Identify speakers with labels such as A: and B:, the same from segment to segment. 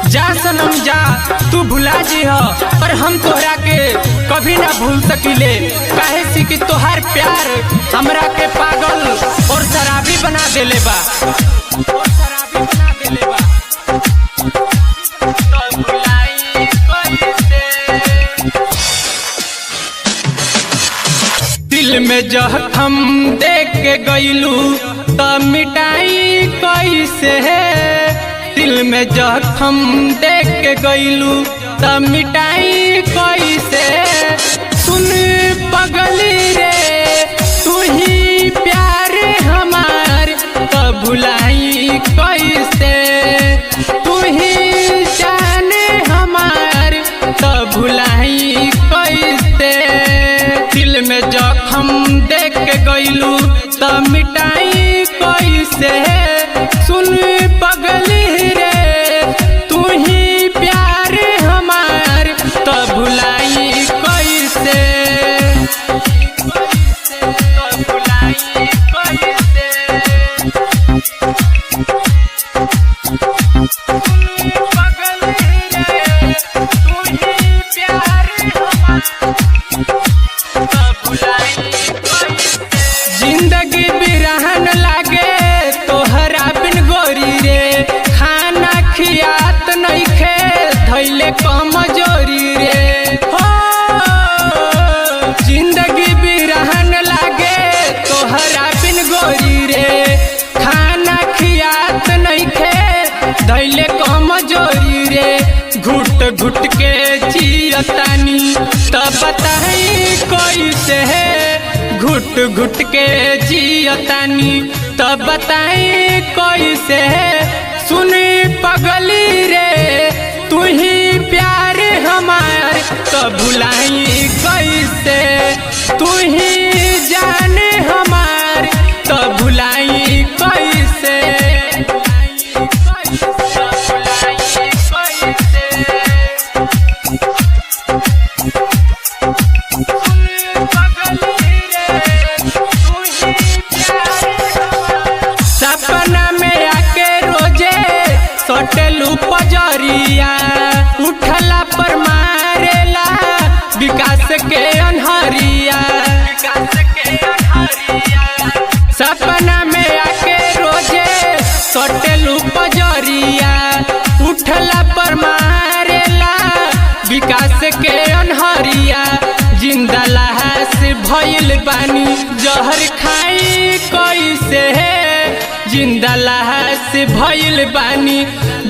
A: जा सनम जा तू भुला जी हो, पर हम तोहरा के कभी ना भूल सकिले। काहे सी कि तोहार प्यार हमरा के पागल और शराबी बना देले बा। दिल में जख्म देख के गईलू तो मिटाई कैसे है। दिल में जख्म देख के गईलू तो मिटाई कैसे। सुन पगली रे तू ही प्यार हमार तो भुलाई कैसे। तू ही जाने हमार तो भुलाई कैसे। दिल में जख्म देख के गईलू तो मिटाई कैसे। सुन पगली रे तू ही प्यार हमार तो भुलाई कैसे। तो भुलाई कैसे। पगली रे तू ही प्यार हमार। जिंदगी बिरहन लागे तोहरा बिन गोरी रे। खाना खियात नइखे धैले कमजोरी रे। हो जिंदगी बिरहन लागे तोहरा बिन गोरी रे। खाना खियात नइखे धैले कमजोरी रे। घुट घुट के जियतानी तब बताई कैसे है। घुट घुट के जियतानी तब बताई कैसे है। सुनी पगली रे तू ही प्यार हमार तो भुलाई कैसे। तू ही जाने हमार तो भुलाई कैसे। सपना में आके रोजे सोटेलू पजरिया। उठला पर मारेला विकास के अनहरिया। सपना में आके रोजे सोटेलू पजरिया। उठला पर मारेला विकास के अनहरिया। जिंदा लाश भइल बानी जहर खाई कैसे है। जिंदा लाश भइल बानी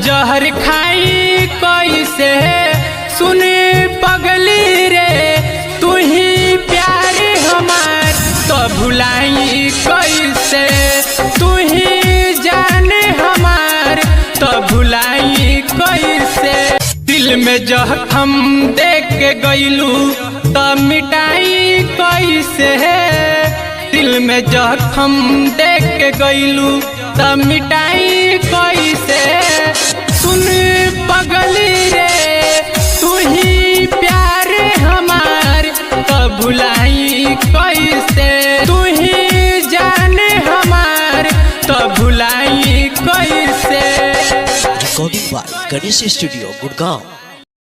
A: जहर खाई कैसे है। सुने पगली रे तू ही प्यार हमार तो भुलाई कैसे। तू ही जाने हमार तो भुलाई कैसे। दिल में जख्म देख के गईलू तो मिटाई कैसे है। दिल में जख्म देख के गईलू तो मिटाई कैसे। सुन पगली रे तू ही प्यार हमार तो भुलाई कैसे। तू ही जाने हमार तो भुलाई कैसे।
B: Recording by Ganesh studio Gurgaon.